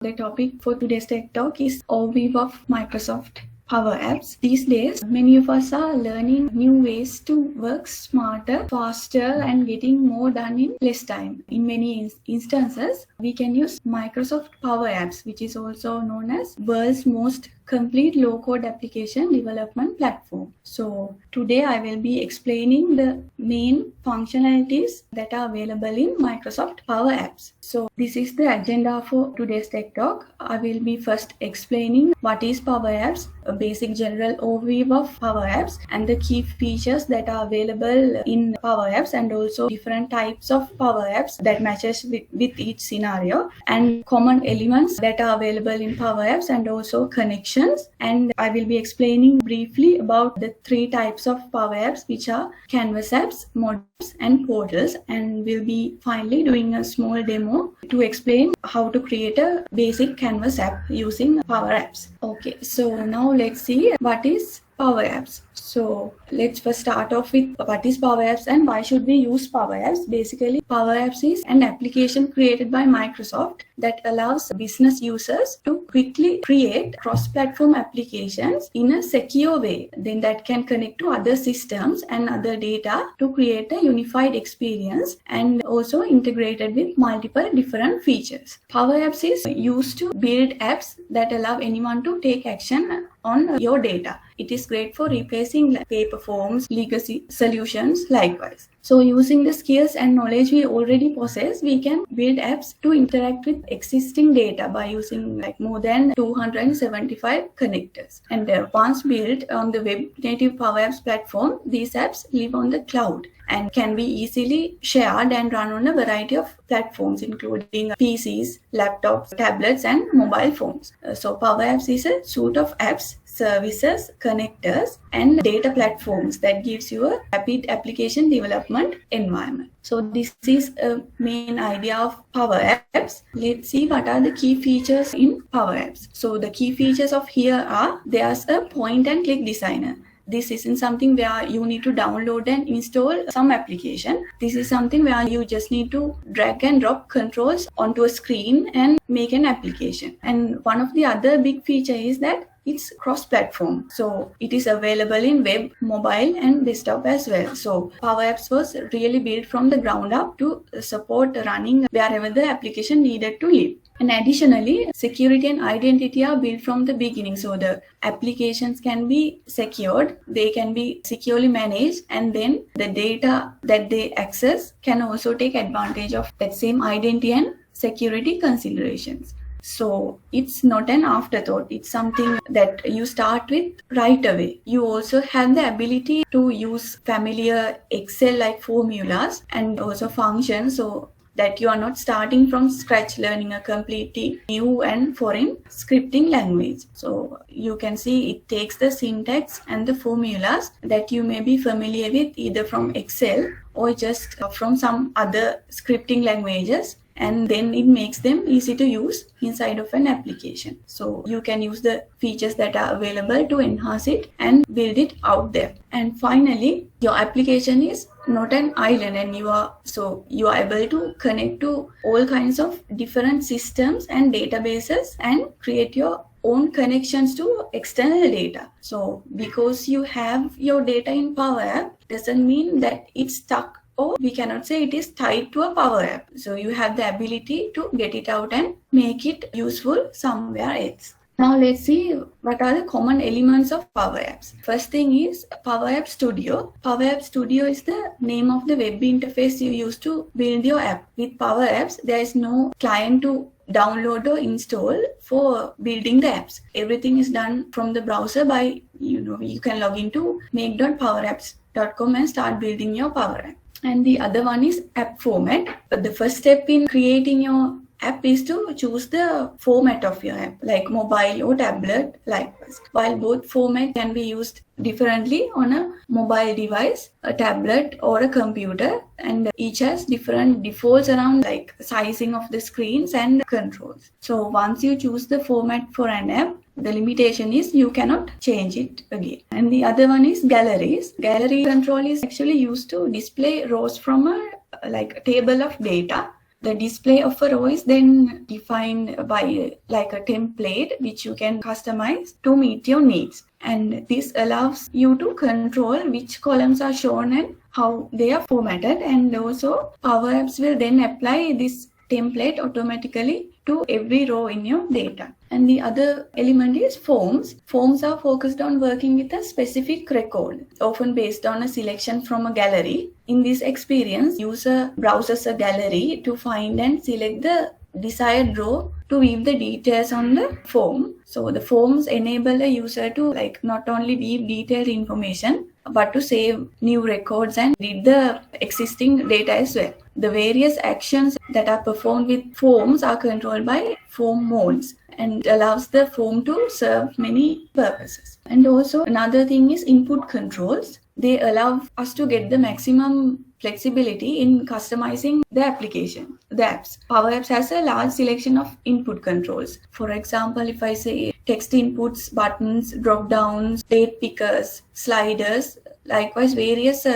The topic for today's Tech Talk is overview of Microsoft Power Apps. These days, many of us are learning new ways to work smarter, faster, and getting more done in less time. In many instances, we can use Microsoft Power Apps, which is also known as world's most complete low-code application development platform. So today I will be explaining the main functionalities that are available in Microsoft Power Apps. So this is the agenda for today's Tech Talk. I will be first explaining what is Power Apps, a basic general overview of Power Apps, and the key features that are available in Power Apps, and also different types of Power Apps that matches with each scenario, and common elements that are available in Power Apps, and also connections. And I will be explaining briefly about the three types of Power Apps, which are Canvas apps, modules, and portals, and we'll be finally doing a small demo to explain how to create a basic Canvas app using Power Apps. Okay, so now let's see what is Power Apps. So let's first start off with what is Power Apps and why should we use Power Apps. Basically, Power Apps is an application created by Microsoft that allows business users to quickly create cross-platform applications in a secure way, then that can connect to other systems and other data to create a unified experience, and also integrated with multiple different features. Power Apps is used to build apps that allow anyone to take action on your data. It is great for replacing paper forms, legacy solutions likewise. So using the skills and knowledge we already possess, we can build apps to interact with existing data by using more than 275 connectors. And once built on the web native Power Apps platform, these apps live on the cloud and can be easily shared and run on a variety of platforms, including PCs, laptops, tablets, and mobile phones. So Power Apps is a suite of apps, services, connectors, and data platforms that gives you a rapid application development environment. So this is a main idea of Power Apps. Let's see what are the key features in Power Apps. So the key features of here are, there's a point and click designer. This isn't something where you need to download and install some application. This is something where you just need to drag and drop controls onto a screen and make an application. And one of the other big feature is that it's cross-platform. So it is available in web, mobile, and desktop as well. So Power Apps was really built from the ground up to support running wherever the application needed to live. And additionally, security and identity are built from the beginning. So the applications can be secured, they can be securely managed, and then the data that they access can also take advantage of that same identity and security considerations. So it's not an afterthought. It's something that you start with right away. You also have the ability to use familiar Excel-like formulas and also functions, so that you are not starting from scratch learning a completely new and foreign scripting language. So you can see it takes the syntax and the formulas that you may be familiar with either from Excel or just from some other scripting languages, and then it makes them easy to use inside of an application. So you can use the features that are available to enhance it and build it out there. And finally, your application is not an island, and you are able to connect to all kinds of different systems and databases and create your own connections to external data. So because you have your data in Power App doesn't mean that it's stuck, or we cannot say it is tied to a Power App. So you have the ability to get it out and make it useful somewhere else. Now let's see what are the common elements of Power Apps. First thing is Power App Studio. Power App Studio is the name of the web interface you use to build your app. With Power Apps, there is no client to download or install for building the apps. Everything is done from the browser by, you can log into make.powerapps.com and start building your Power App. And the other one is app format. The first step in creating your app is to choose the format of your app, like mobile or tablet likewise. While both formats can be used differently on a mobile device, a tablet, or a computer, and each has different defaults around like sizing of the screens and controls. So once you choose the format for an app, the limitation is you cannot change it again. And the other one is galleries. Gallery control is actually used to display rows from a table of data The display of a row is then defined by like a template which you can customize to meet your needs. And this allows you to control which columns are shown and how they are formatted. And also Power Apps will then apply this template automatically to every row in your data. And the other element is forms. Forms are focused on working with a specific record, often based on a selection from a gallery. In this experience, user browses a gallery to find and select the desired row to weave the details on the form. So the forms enable a user to not only weave detailed information, but to save new records and read the existing data as well. The various actions that are performed with forms are controlled by form modes and allows the form to serve many purposes. And also another thing is input controls. They allow us to get the maximum flexibility in customizing the application, the apps. Power Apps has a large selection of input controls. For example, if I say text inputs, buttons, drop downs, date pickers, sliders, likewise various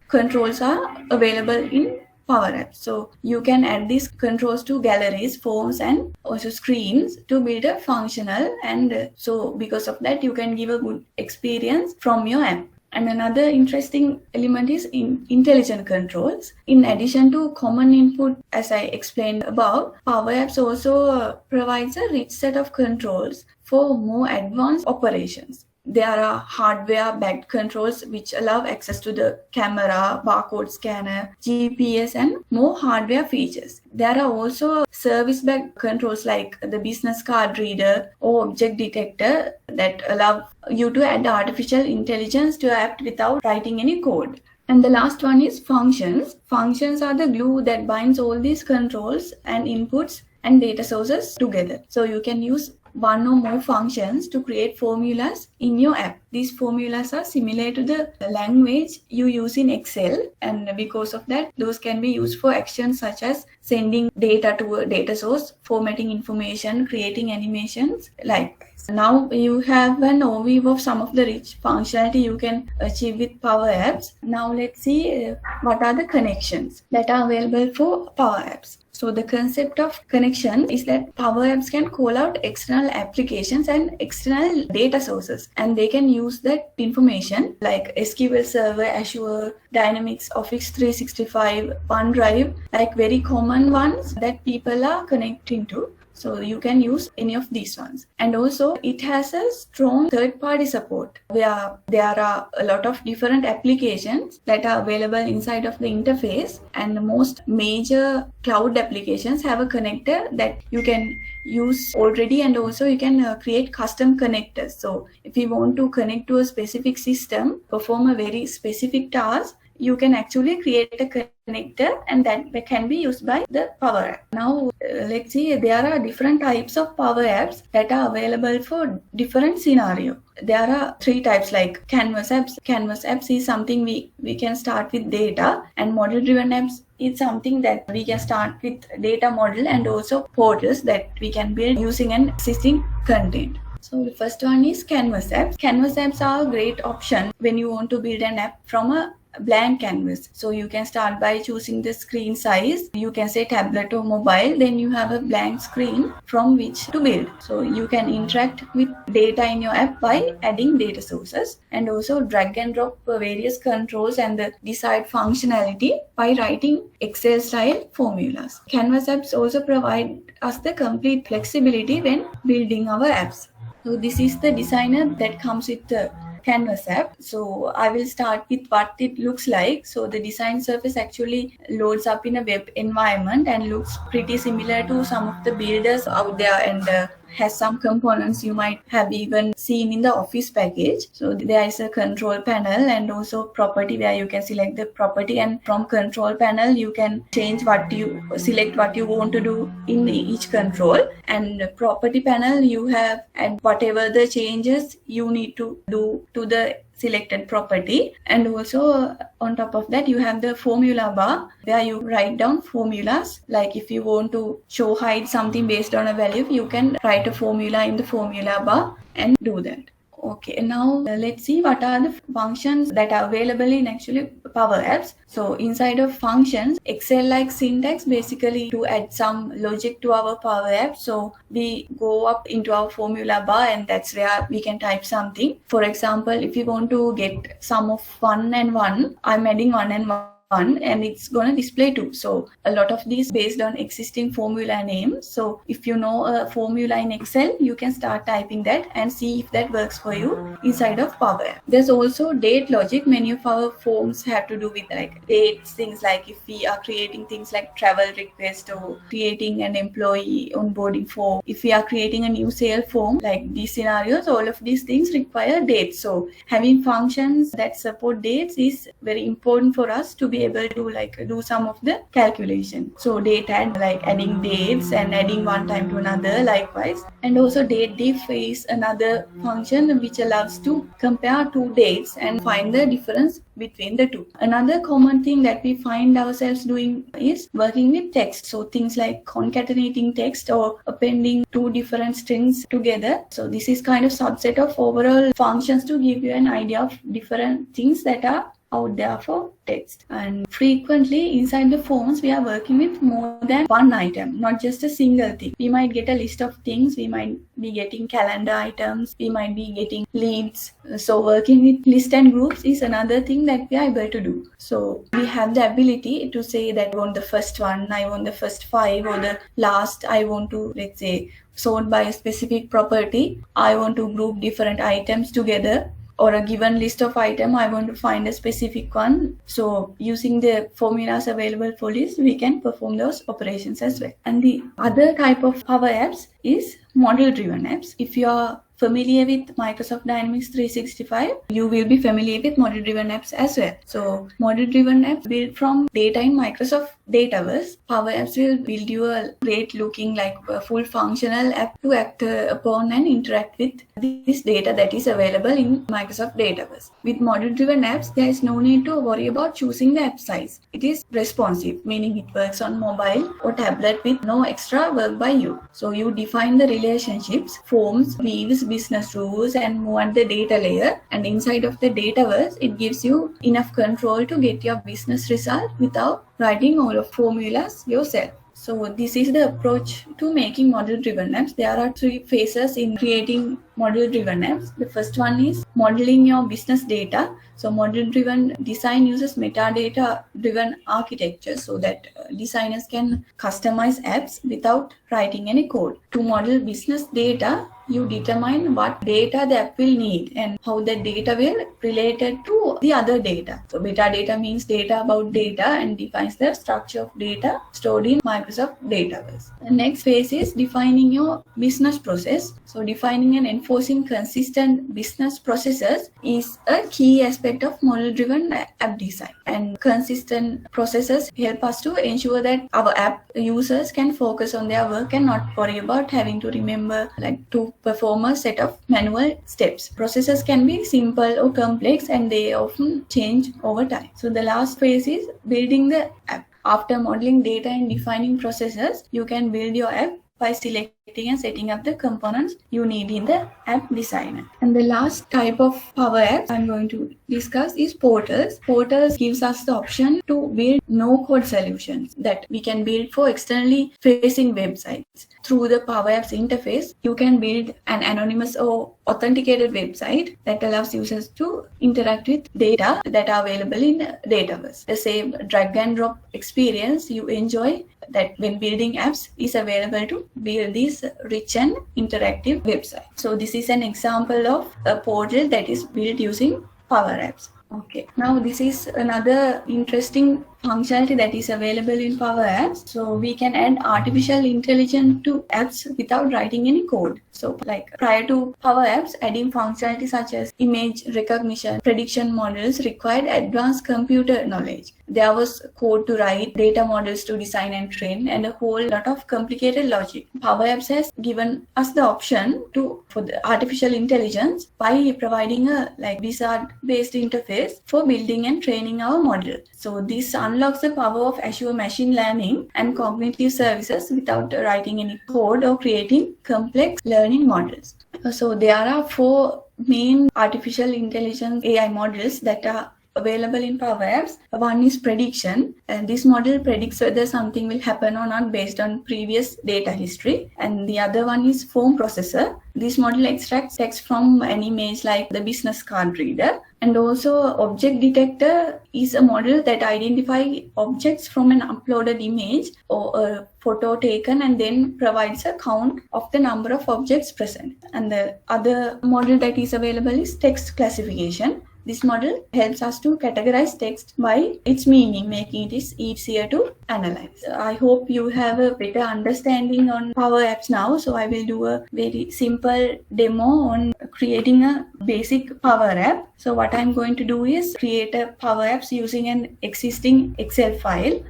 controls are available in Power Apps. So you can add these controls to galleries, forms, and also screens to build a functional, and so because of that you can give a good experience from your app. And another interesting element is intelligent controls. In addition to common input, as I explained above, Power Apps also provides a rich set of controls for more advanced operations. There are hardware-backed controls which allow access to the camera, barcode scanner, GPS, and more hardware features. There are also service-backed controls like the business card reader or object detector that allow you to add artificial intelligence to your app without writing any code. And the last one is functions. Functions are the glue that binds all these controls and inputs and data sources together. So you can use one or more functions to create formulas in your app. These formulas are similar to the language you use in Excel, and because of that, those can be used for actions such as sending data to a data source, formatting information, creating animations, likewise. Now you have an overview of some of the rich functionality you can achieve with Power Apps. Now let's see what are the connections that are available for Power Apps. So the concept of connection is that Power Apps can call out external applications and external data sources, and they can use that information like SQL Server, Azure, Dynamics, Office 365, OneDrive, like very common ones that people are connecting to. So you can use any of these ones. And also it has a strong third-party support where there are a lot of different applications that are available inside of the interface, and most major cloud applications have a connector that you can use already, and also you can create custom connectors. So if you want to connect to a specific system, perform a very specific task, you can actually create a connector, and that can be used by the Power App. Now let's see, there are different types of Power Apps that are available for different scenario. There are three types like Canvas apps. Canvas apps is something we can start with data, and model driven apps is something that we can start with data model, and also portals that we can build using an existing content. So the first one is Canvas apps. Canvas apps are a great option when you want to build an app from a blank canvas. So you can start by choosing the screen size. You can say tablet or mobile, then you have a blank screen from which to build. So you can interact with data in your app by adding data sources, and also drag and drop various controls and the desired functionality by writing Excel style formulas. Canvas apps also provide us the complete flexibility when building our apps. So this is the designer that comes with the Canvas app. So I will start with what it looks like. So the design surface actually loads up in a web environment and looks pretty similar to some of the builders out there, and has some components you might have even seen in the Office package. So there is a control panel and also property where you can select the property, and from control panel you can select what you want to do in each control, and property panel you have and whatever the changes you need to do to the selected property. And also on top of that you have the formula bar where you write down formulas. Like if you want to hide something based on a value, you can write a formula in the formula bar and do that. Okay, now let's see what are the functions that are available in actually Power Apps. So inside of functions, Excel-like syntax basically to add some logic to our Power App. So we go up into our formula bar and that's where we can type something. For example, if you want to get sum of 1 and 1, I'm adding 1 and 1 and it's going to display 2. So a lot of these based on existing formula names. So if you know a formula in Excel, you can start typing that and see if that works for you inside of Power App. There's also date logic. Many of our forms have to do with like dates, things like if we are creating things like travel request or creating an employee onboarding form, if we are creating a new sale form, like these scenarios, all of these things require dates. So having functions that support dates is very important for us to be able to like do some of the calculation. So date add, like adding dates and adding one time to another likewise. And also date diff is another function which allows to compare two dates and find the difference between the two. Another common thing that we find ourselves doing is working with text. So things like concatenating text or appending two different strings together. So this is kind of subset of overall functions to give you an idea of different things that are out there for text. And frequently inside the forms we are working with more than one item, not just a single thing. We might get a list of things, we might be getting calendar items, we might be getting leads. So working with list and groups is another thing that we are able to do. So we have the ability to say that I want the first one, I want the first 5, or the last I want to, let's say, sort by a specific property. I want to group different items together, or a given list of item, I want to find a specific one. So using the formulas available for list, we can perform those operations as well. And the other type of Power Apps is model-driven apps. If you are familiar with Microsoft Dynamics 365, you will be familiar with model-driven apps as well. So model-driven apps built from data in Microsoft Dataverse. Power Apps will build you a great looking like a full functional app to act upon and interact with this data that is available in Microsoft Dataverse. With model-driven apps, there is no need to worry about choosing the app size. It is responsive, meaning it works on mobile or tablet with no extra work by you. So you define the relationships, forms, views, business rules, and move on the data layer. And inside of the Dataverse, it gives you enough control to get your business result without writing all of formulas yourself. So this is the approach to making model-driven apps. There are 3 phases in creating model-driven apps. The first one is modeling your business data. So model-driven design uses metadata-driven architecture so that designers can customize apps without writing any code. To model business data, you determine what data the app will need and how that data will related to the other data. So metadata means data about data and defines the structure of data stored in Microsoft Dataverse. The next phase is defining your business process. So defining and enforcing consistent business processes is a key aspect of model-driven app design. And consistent processes help us to ensure that our app users can focus on their work and not worry about having to remember to perform a set of manual steps. Processes can be simple or complex and they often change over time. So the last phase is building the app. After modeling data and defining processes, you can build your app by selecting and setting up the components you need in the app designer. And the last type of Power Apps I'm going to discuss is portals. Portals gives us the option to build no-code solutions that we can build for externally facing websites. Through the Power Apps interface, you can build an anonymous or authenticated website that allows users to interact with data that are available in Dataverse. The same drag and drop experience you enjoy that when building apps is available to build these rich and interactive websites. So this is an example of a portal that is built using Power Apps. Okay, now this is another interesting functionality that is available in Power Apps. So we can add artificial intelligence to apps without writing any code. So like prior to Power Apps, adding functionality such as image recognition, prediction models required advanced computer knowledge. There was code to write, data models to design and train, and a whole lot of complicated logic. Power Apps has given us the option for the artificial intelligence by providing a wizard-based interface for building and training our model. So this unlocks the power of Azure machine learning and cognitive services without writing any code or creating complex learning models. So there are 4 main artificial intelligence AI models that are available in Power Apps. One is prediction, and this model predicts whether something will happen or not based on previous data history. And the other one is form processor. This model extracts text from an image like the business card reader. And also object detector is a model that identifies objects from an uploaded image or a photo taken and then provides a count of the number of objects present. And the other model that is available is text classification. This model helps us to categorize text by its meaning, making it easier to analyze. I hope you have a better understanding on Power Apps now. So I will do a very simple demo on creating a basic Power App. So what I'm going to do is create a Power Apps using an existing Excel file.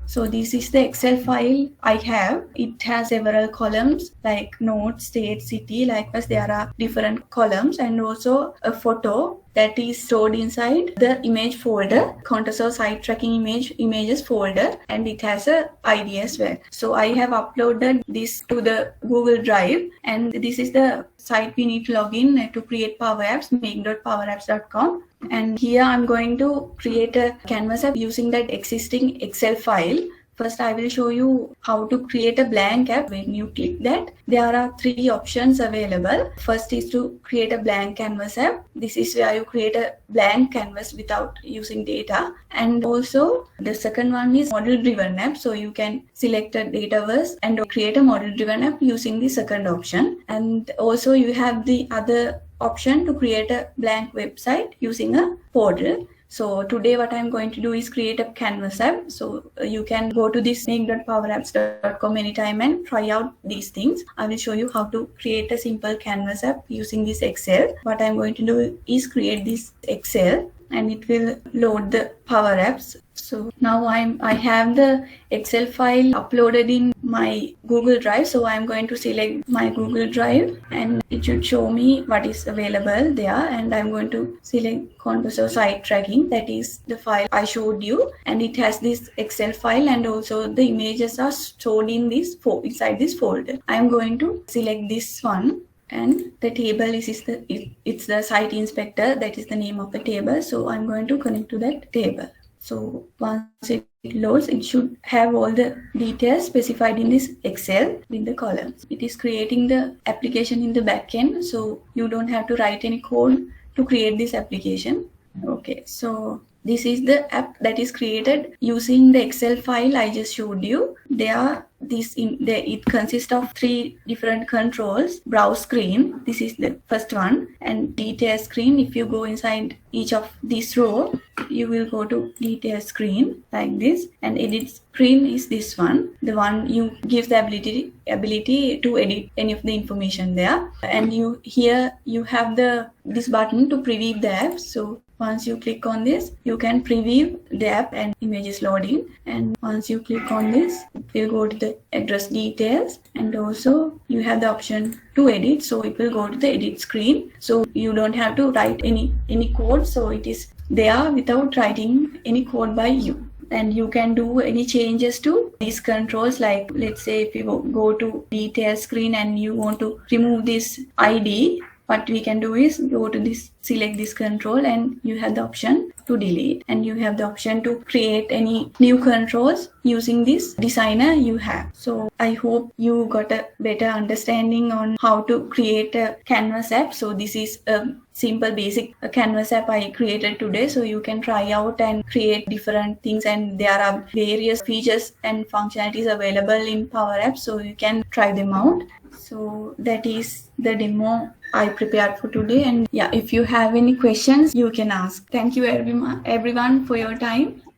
So this is the Excel file I have. It has several columns like notes, state, city. Likewise, there are different columns and also a photo that is stored inside the image folder, contours of site tracking images folder, and it has a ID as well. So I have uploaded this to the Google Drive, and this is the site we need to log in to create Power Apps, make.powerapps.com. And here I'm going to create a canvas app using that existing Excel file. First, I will show you how to create a blank app. When you click that, there are 3 options available. First is to create a blank canvas app. This is where you create a blank canvas without using data. And also the second one is model driven app. So you can select a dataverse and create a model driven app using the second option. And also you have the other option to create a blank website using a portal. So today what I'm going to do is create a canvas app. So you can go to this make.powerapps.com anytime and try out these things. I will show you how to create a simple canvas app using this Excel. What I'm going to do is create this Excel and it will load the Power Apps. So now I have the Excel file uploaded in my Google Drive. So I'm going to select my Google Drive and it should show me what is available there. And I'm going to select contours of site tracking. That is the file I showed you. And it has this Excel file and also the images are stored in this inside this folder. I'm going to select this one. And the table it's the site inspector. That is the name of the table. So I'm going to connect to that table. So once it loads, it should have all the details specified in this Excel with the columns. It is creating the application in the backend, so you don't have to write any code to create this application. Okay, so this is the app that is created using the Excel file I just showed you. It consists of 3 different controls. Browse screen, this is the first one, and detail screen. If you go inside each of these row, you will go to detail screen like this, and edit screen is this one. The one you gives the ability to edit any of the information there. And here you have this button to preview the app. So once you click on this, you can preview the app and image is loading. And once you click on this, it will go to the address details, and also you have the option to edit. So it will go to the edit screen. So you don't have to write any code. So it is there without writing any code by you. And you can do any changes to these controls. Like let's say if you go to detail screen and you want to remove this ID, what we can do is go to this, select this control, and you have the option to delete, and you have the option to create any new controls using this designer you have. So I hope you got a better understanding on how to create a canvas app. So this is a simple basic canvas app I created today. So you can try out and create different things, and there are various features and functionalities available in Power Apps, so you can try them out. So that is the demo I prepared for today. And yeah, if you have any questions, you can ask. Thank you everyone for your time.